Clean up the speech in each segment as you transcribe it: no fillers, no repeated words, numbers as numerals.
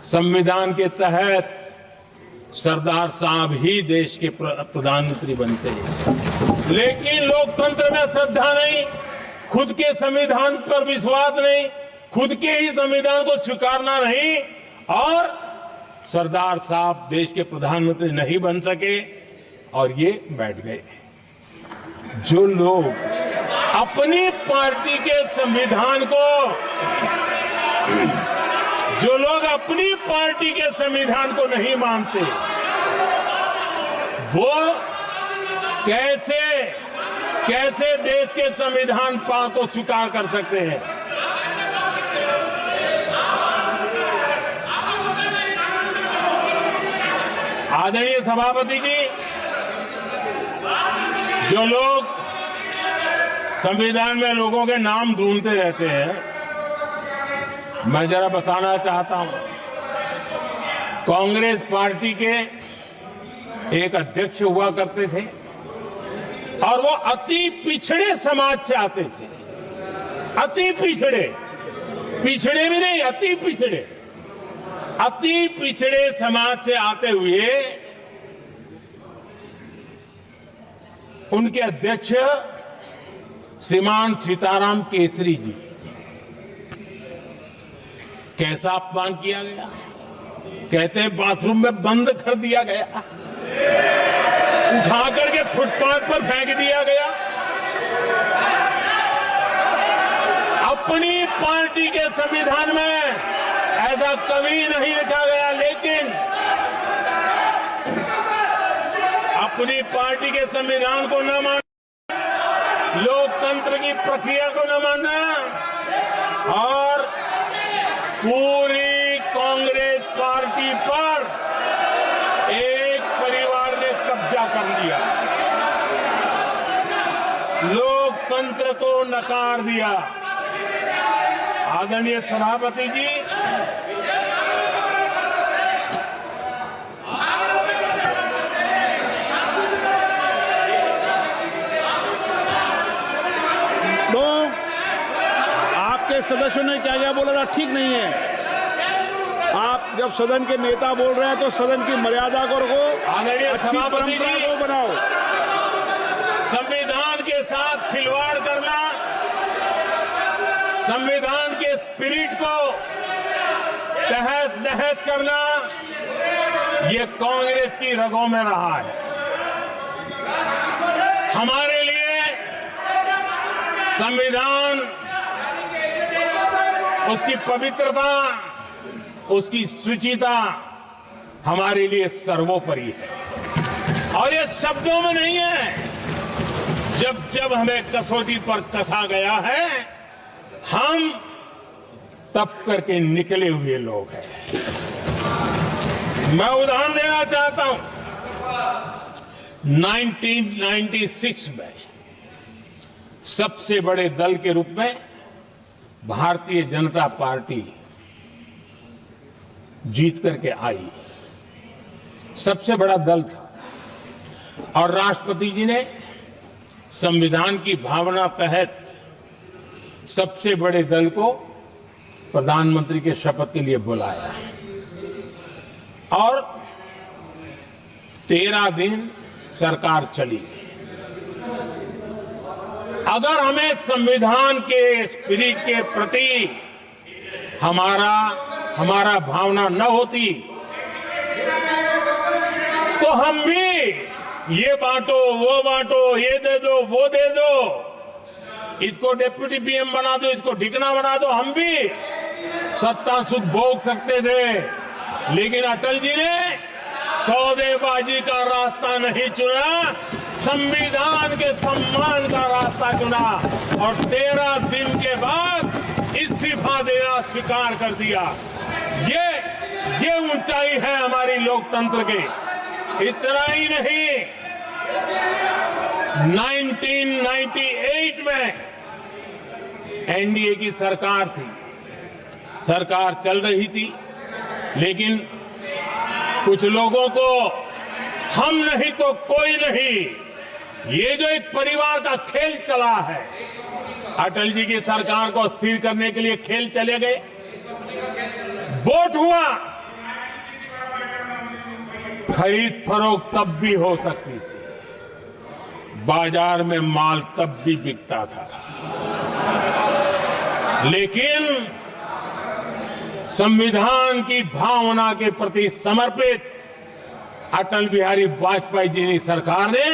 संविधान के तहत सरदार साहब ही देश के प्रधानमंत्री बनते हैं। लेकिन लोकतंत्र में श्रद्धा नहीं, खुद के संविधान पर विश्वास नहीं, खुद के ही संविधान को स्वीकारना नहीं, और सरदार साहब देश के प्रधानमंत्री नहीं बन सके और ये बैठ गए। जो लोग अपनी पार्टी के संविधान को नहीं मानते, वो कैसे देश के संविधान को स्वीकार कर सकते हैं? आदरणीय सभापति जी, जो लोग संविधान में लोगों के नाम ढूंढते रहते हैं, मैं जरा बताना चाहता हूं। कांग्रेस पार्टी के एक अध्यक्ष हुआ करते थे और वो अति पिछड़े समाज से आते थे। अति पिछड़े भी नहीं, अति पिछड़े समाज से आते हुए उनके अध्यक्ष श्रीमान सीताराम केसरी जी, कैसा अपमान किया गया। कहते हैं बाथरूम में बंद कर दिया गया, उठा करके फुटपाथ पर फेंक दिया गया। अपनी पार्टी के संविधान में ऐसा कभी नहीं लिखा गया, लेकिन अपनी पार्टी के संविधान को न मानना, लोकतंत्र की प्रक्रिया को न मानना, और पूरी कांग्रेस पार्टी पर एक परिवार ने कब्जा कर लिया, लोकतंत्र को नकार दिया। आदरणीय सभापति जी, तो आपके सदस्यों ने क्या बोला था, ठीक नहीं है। आप जब सदन के नेता बोल रहे हैं तो सदन की मर्यादा को रखो, आदरणीय सभापति जी को बनाओ। संविधान के साथ खिलवाड़ करना, संविधान के स्पिरिट को तहस नहस करना, ये कांग्रेस की रगों में रहा है। हमारे लिए संविधान, उसकी पवित्रता, उसकी शुचिता हमारे लिए सर्वोपरि है। और ये शब्दों में नहीं है, जब जब हमें कसौटी पर कसा गया है, हम तप करके निकले हुए लोग हैं। मैं उदाहरण देना चाहता हूं। 1996 में सबसे बड़े दल के रूप में भारतीय जनता पार्टी जीत करके आई, सबसे बड़ा दल था, और राष्ट्रपति जी ने संविधान की भावना तहत सबसे बड़े दल को प्रधानमंत्री के शपथ के लिए बुलाया, और 13 दिन सरकार चली। अगर हमें संविधान के स्पिरिट के प्रति हमारा भावना न होती, तो हम भी ये बांटो, वो बांटो, ये दे दो, वो दे दो, इसको डिप्टी पीएम बना दो, इसको ढिकना बना दो, हम भी सत्ता सुख भोग सकते थे। लेकिन अटल जी ने सौदेबाजी का रास्ता नहीं चुना, संविधान के सम्मान का रास्ता चुना, और 13 दिन के बाद इस्तीफा देना स्वीकार कर दिया। ये ऊंचाई है हमारी लोकतंत्र की। इतना ही नहीं, 1998 में एनडीए की सरकार थी, सरकार चल रही थी, लेकिन कुछ लोगों को हम नहीं तो कोई नहीं, ये जो एक परिवार का खेल चला है, अटल जी की सरकार को अस्थिर करने के लिए खेल चले गए। वोट हुआ खरीद फरोख्त तब भी हो सकती थी, बाजार में माल तब भी बिकता था, लेकिन संविधान की भावना के प्रति समर्पित अटल बिहारी वाजपेयी जी की सरकार ने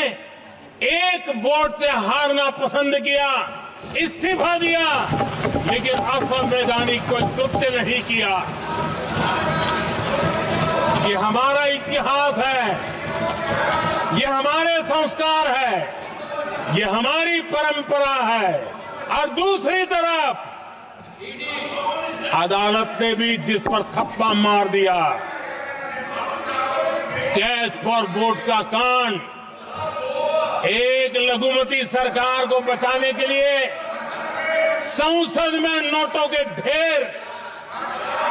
एक वोट से हारना पसंद किया, इस्तीफा दिया, लेकिन असंवैधानिक कोई कृत्य नहीं किया। ये हमारा इतिहास है, ये हमारे संस्कार है, ये हमारी परंपरा है। और दूसरी तरफ अदालत ने भी जिस पर थप्पा मार दिया, कैश फॉर वोट का कांड, एक लघुमती सरकार को बचाने के लिए संसद में नोटों के ढेर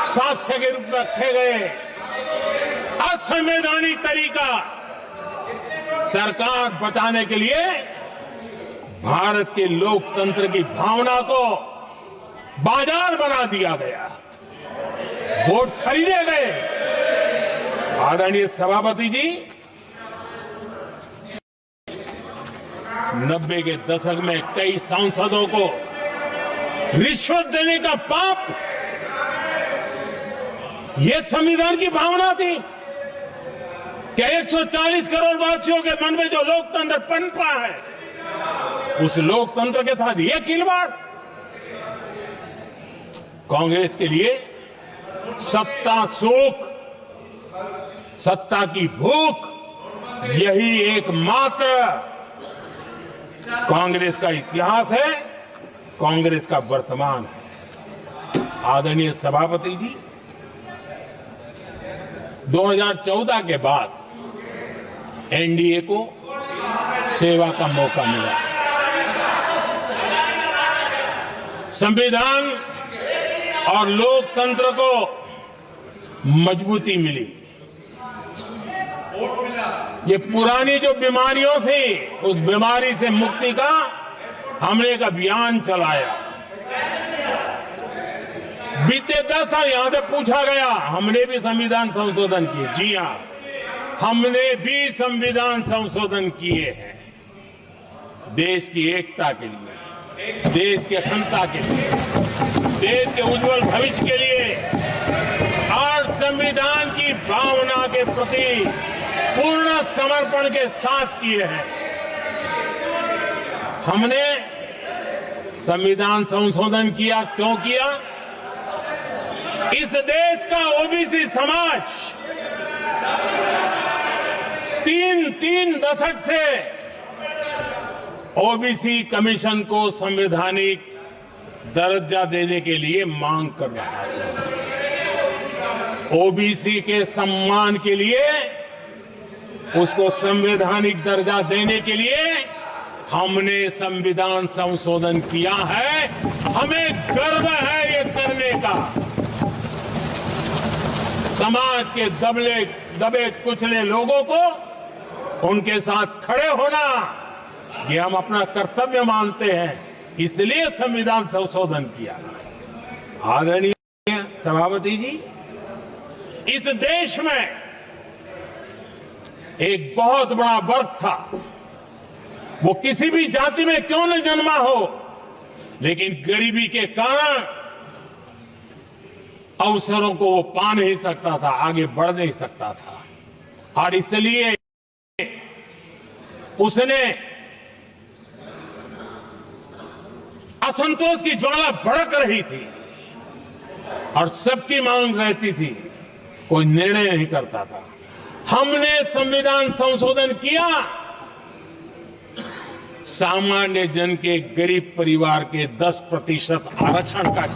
साक्ष्य के रूप में रखे गए, असंवैधानिक तरीका। सरकार बचाने के लिए भारत के लोकतंत्र की भावना को बाजार बना दिया गया, वोट खरीदे गए। आदरणीय सभापति जी, 90 के दशक में कई सांसदों को रिश्वत देने का पाप, यह संविधान की भावना थी। क्या 140 करोड़ वासियों के मन में जो लोकतंत्र पनपा है, उस लोकतंत्र के साथ यह खिलवाड़? कांग्रेस के लिए सत्ता सुख, सत्ता की भूख, यही एकमात्र कांग्रेस का इतिहास है, कांग्रेस का वर्तमान है। आदरणीय सभापति जी, 2014 के बाद एनडीए को सेवा का मौका मिला, संविधान और लोकतंत्र को मजबूती मिली। ये पुरानी जो बीमारियों थी, उस बीमारी से मुक्ति का हमने एक अभियान चलाया। बीते 10 साल यहां से पूछा गया, हमने भी संविधान संशोधन किए। जी हां, हमने भी संविधान संशोधन किए हैं, देश की एकता के लिए, देश की अखंडता के लिए, देश के उज्जवल भविष्य के लिए और संविधान की भावना के प्रति पूर्ण समर्पण के साथ किए हैं। हमने संविधान संशोधन किया, क्यों किया? इस देश का ओबीसी समाज तीन दशक से ओबीसी कमीशन को संवैधानिक दर्जा देने के लिए मांग कर रहा है। ओबीसी के सम्मान के लिए, उसको संवैधानिक दर्जा देने के लिए हमने संविधान संशोधन किया है। हमें गर्व है ये करने का। समाज के दबे कुचले लोगों को उनके साथ खड़े होना, ये हम अपना कर्तव्य मानते हैं, इसलिए संविधान संशोधन किया। आदरणीय सभापति जी, इस देश में एक बहुत बड़ा वर्ग था, वो किसी भी जाति में क्यों न जन्मा हो, लेकिन गरीबी के कारण अवसरों को वो पा नहीं सकता था, आगे बढ़ नहीं सकता था। और इसलिए उसने असंतोष की ज्वाला भड़क रही थी और सबकी मांग रहती थी, कोई निर्णय नहीं करता था। हमने संविधान संशोधन किया, सामान्य जन के, गरीब परिवार के 10% आरक्षण का